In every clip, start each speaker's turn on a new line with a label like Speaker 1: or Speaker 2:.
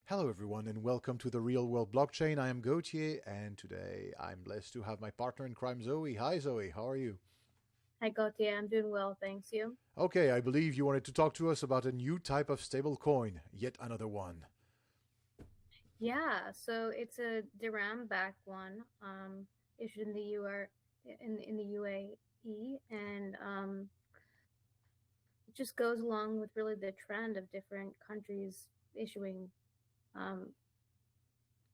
Speaker 1: Hello, everyone, and welcome to the Real World Blockchain. I am Gauthier, and today I'm blessed to have my partner in crime, Zoe. Hi, Zoe. How are you?
Speaker 2: Hi, Gauthier. I'm doing well, thanks you.
Speaker 1: Okay, I believe you wanted to talk to us about a new type of stablecoin, yet another one.
Speaker 2: Yeah, so it's a Duram backed one, issued in the UR in the UAE, and it just goes along with really the trend of different countries issuing um,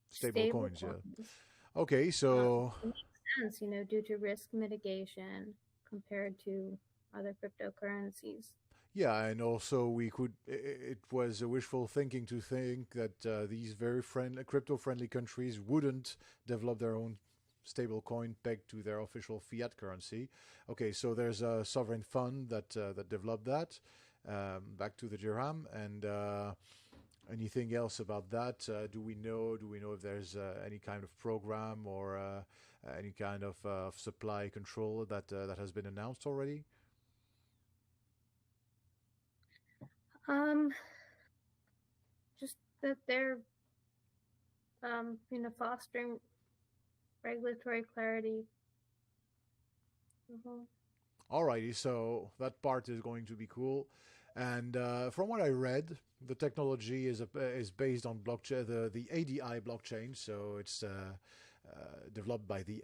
Speaker 2: stable
Speaker 1: Stablecoins, yeah.
Speaker 2: coins.
Speaker 1: Okay, so
Speaker 2: It makes sense, due to risk mitigation compared to other cryptocurrencies.
Speaker 1: yeah, and also it was a wishful thinking to think that these very crypto-friendly countries wouldn't develop their own stablecoin pegged to their official fiat currency. Okay, so there's a sovereign fund that developed that. Back to the dirham, and anything else about that? Do we know if there's any kind of program or any kind of supply control that has been announced already?
Speaker 2: Um, just that they're fostering regulatory clarity. Mhm.
Speaker 1: Alrighty, so that part is going to be cool. And from what I read, the technology is based on blockchain, the ADI blockchain. So it's developed by the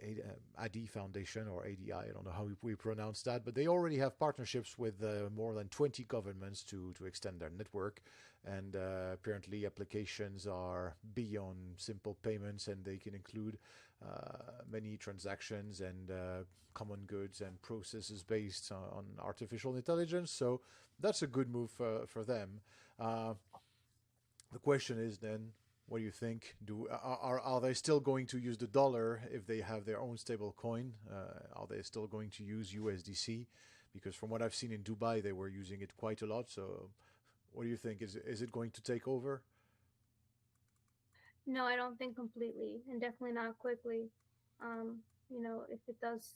Speaker 1: ADI Foundation or ADI. I don't know how we pronounce that, but they already have partnerships with more than 20 governments to extend their network. And apparently, applications are beyond simple payments, and they can include many transactions and common goods and processes based on artificial intelligence. So that's a good move for them. Uh, the question is then, what do you think? Are they still going to use the dollar if they have their own stable coin? Are they still going to use USDC? Because from what I've seen in Dubai, they were using it quite a lot. So what do you think? Is it going to take over?
Speaker 2: No, I don't think completely, and definitely not quickly. If it does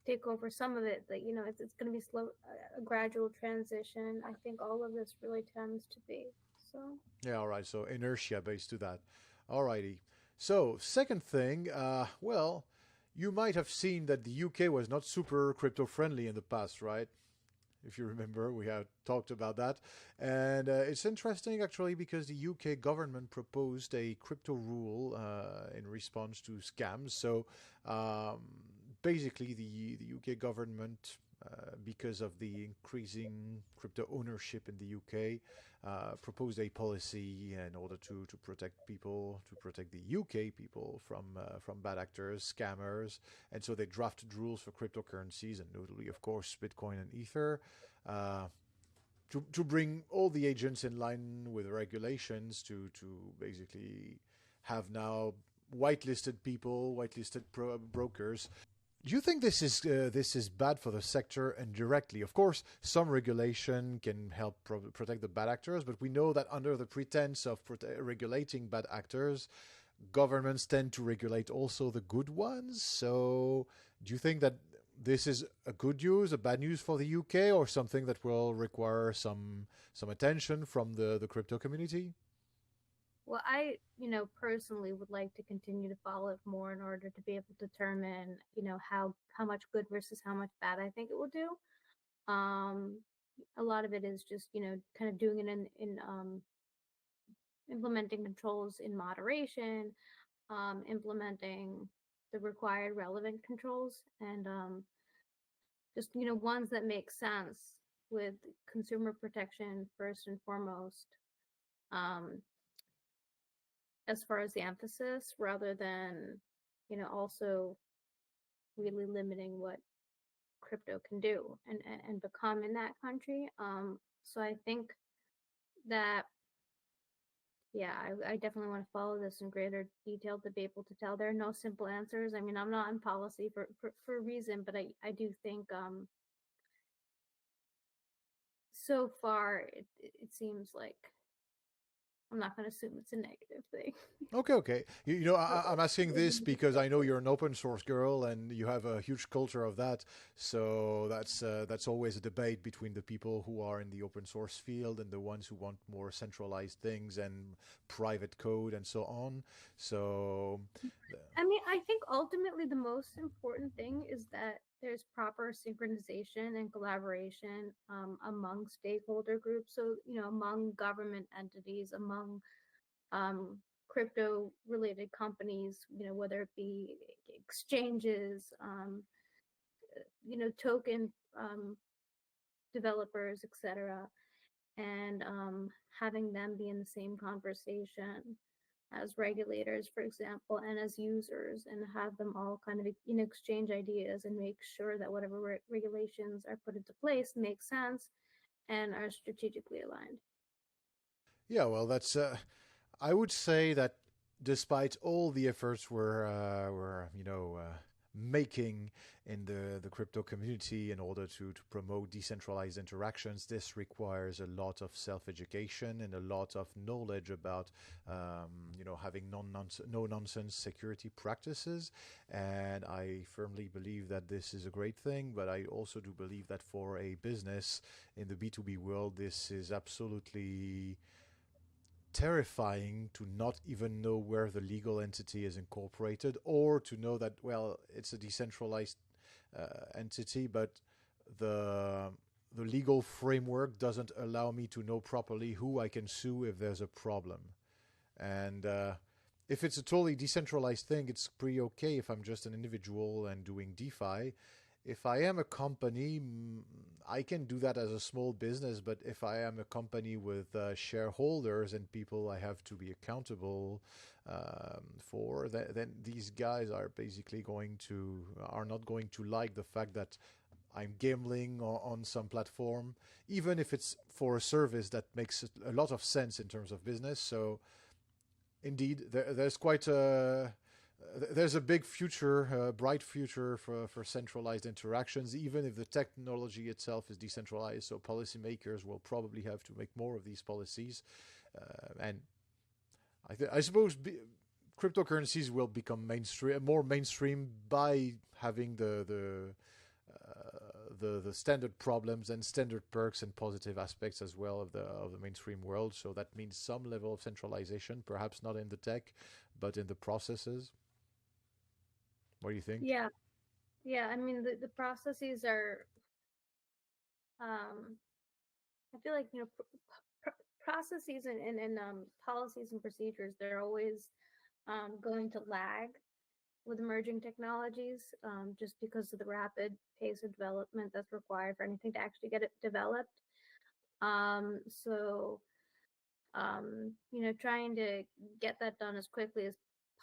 Speaker 2: take over some of it, that it's going to be slow, a gradual transition. I think all of this really tends to be. So,
Speaker 1: Yeah, all right. So inertia based to that. All righty. So second thing, well, you might have seen that the UK was not super crypto friendly in the past, right? If you remember, we had talked about that. And it's interesting actually because the UK government proposed a crypto rule in response to scams. So um, basically, the UK government, because of the increasing crypto ownership in the UK, proposed a policy in order to protect people, to protect the UK people from bad actors, scammers, and so they drafted rules for cryptocurrencies, and notably, of course, Bitcoin and Ether. Uh, to bring all the agents in line with the regulations to basically have now whitelisted people, brokers. Do you think this is bad for the sector indirectly? Of course, some regulation can help protect the bad actors, but we know that under the pretense of regulating bad actors, governments tend to regulate also the good ones. So, do you think that this is a good news, a bad news for the UK, or something that will require some attention from the crypto community?
Speaker 2: well, I, personally would like to continue to follow it more in order to be able to determine, how much good versus how much bad I think it will do. Um, a lot of it is just, kind of doing it in implementing controls in moderation, implementing the required relevant controls, and just ones that make sense with consumer protection first and foremost, um, as far as the emphasis, rather than also really limiting what crypto can do and become in that country. So I think that, yeah, I definitely want to follow this in greater detail to be able to tell. There are no simple answers. I mean, I'm not in policy for a reason, but I do think so far it seems like I'm not going to assume it's a negative thing.
Speaker 1: Okay, okay. I'm asking this because I know you're an open source girl and you have a huge culture of that. So that's always a debate between the people who are in the open source field and the ones who want more centralized things and private code and so on. So,
Speaker 2: I mean, I think ultimately the most important thing is that there's proper synchronization and collaboration among stakeholder groups. So, among government entities, among um, crypto related companies, whether it be exchanges, token developers, etc., and having them be in the same conversation as regulators, for example, and as users, and have them all kind of exchange ideas and make sure that whatever regulations are put into place make sense and are strategically aligned.
Speaker 1: yeah, well, I would say that despite all the efforts we're making in the crypto community in order to promote decentralized interactions, this requires a lot of self-education and a lot of knowledge about having no nonsense security practices. And I firmly believe that this is a great thing, but I also do believe that for a business in the B2B world, this is absolutely terrifying to not even know where the legal entity is incorporated, or to know that, well, it's a decentralized entity, but the the legal framework doesn't allow me to know properly who I can sue if there's a problem. And if it's a totally decentralized thing, it's pretty okay if I'm just an individual and doing DeFi. If I am a company, I can do that as a small business, but if I am a company with shareholders and people I have to be accountable for, then these guys are basically are not going to like the fact that I'm gambling on some platform, even if it's for a service that makes a lot of sense in terms of business. So indeed, there's a big future, bright future for centralized interactions, even if the technology itself is decentralized. So policymakers will probably have to make more of these policies, and I suppose cryptocurrencies will become more mainstream by having the standard problems and standard perks and positive aspects as well of the mainstream world. So that means some level of centralization, perhaps not in the tech, but in the processes. What do you think?
Speaker 2: Yeah, yeah. I mean, the processes are. Um, I feel like processes and policies and procedures, they're always going to lag with emerging technologies, just because of the rapid pace of development that's required for anything to actually get it developed. So, trying to get that done as quickly as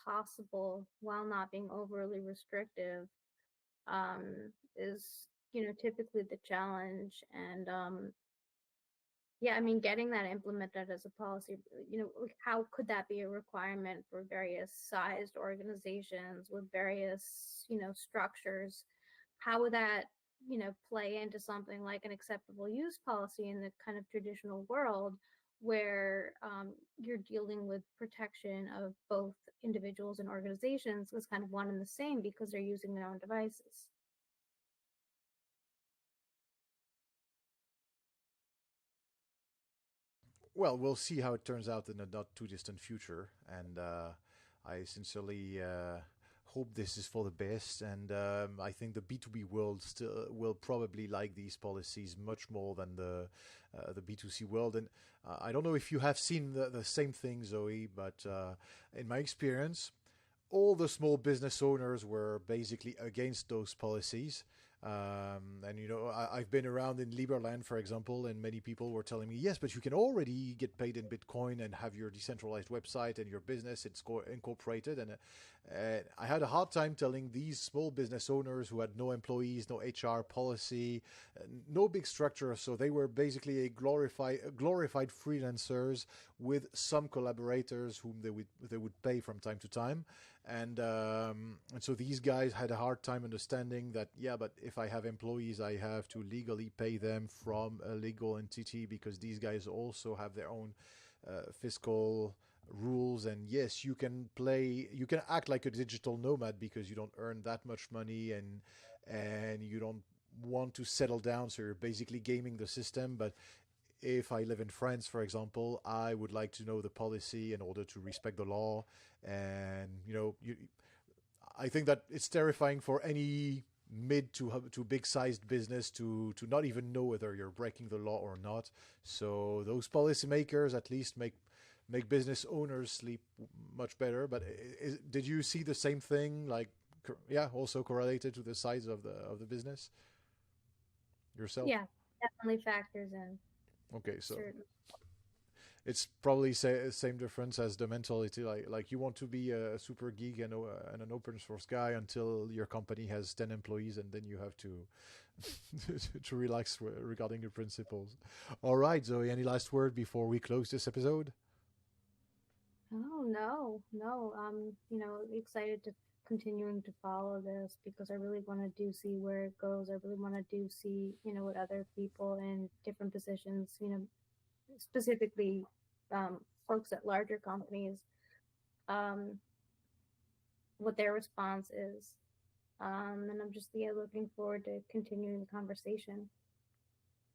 Speaker 2: possible while not being overly restrictive is, typically the challenge. And yeah, I mean, getting that implemented as a policy, how could that be a requirement for various sized organizations with various, structures? How would that, play into something like an acceptable use policy in the kind of traditional world where you're dealing with protection of both individuals and organizations was kind of one and the same because they're using their own devices?
Speaker 1: Well, we'll see how it turns out in the not too distant future, and I sincerely hope this is for the best. And I think the B2B world still will probably like these policies much more than the B2C world. And I don't know if you have seen the same thing, Zoe, but in my experience, all the small business owners were basically against those policies. And I've been around in Liberland, for example, and many people were telling me, yes, but you can already get paid in Bitcoin and have your decentralized website and your business it's incorporated. And I had a hard time telling these small business owners who had no employees, no HR policy, no big structure. So they were basically a glorified freelancers with some collaborators whom they would pay from time to time. And so these guys had a hard time understanding that, yeah, but if I have employees, I have to legally pay them from a legal entity because these guys also have their own fiscal rules, and yes, you can act like a digital nomad because you don't earn that much money, and you don't want to settle down, so you're basically gaming the system. But if I live in France, for example, I would like to know the policy in order to respect the law. And I think that it's terrifying for any mid to big sized business to not even know whether you're breaking the law or not. So those policymakers at least make business owners sleep much better. But did you see the same thing? Like, yeah, also correlated to the size of the business yourself?
Speaker 2: Yeah, definitely factors in.
Speaker 1: Okay, so
Speaker 2: Certain.
Speaker 1: it's probably same difference as the mentality. Like you want to be a super geek and an open source guy until your company has 10 employees, and then you have to to relax regarding your principles. All right, Zoe, any last word before we close this episode?
Speaker 2: Oh no, no. Excited to continuing to follow this because I really want to do see where it goes. I really want to do see, what other people in different positions, specifically folks at larger companies, um, what their response is. And I'm just looking forward to continuing the conversation.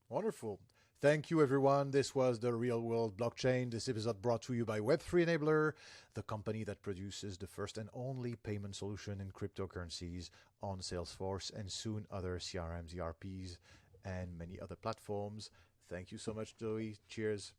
Speaker 1: Wonderful. Thank you, everyone. This was the Real World Blockchain. This episode brought to you by Web3 Enabler, the company that produces the first and only payment solution in cryptocurrencies on Salesforce and soon other CRMs, ERPs, and many other platforms. Thank you so much, Zoe. Cheers.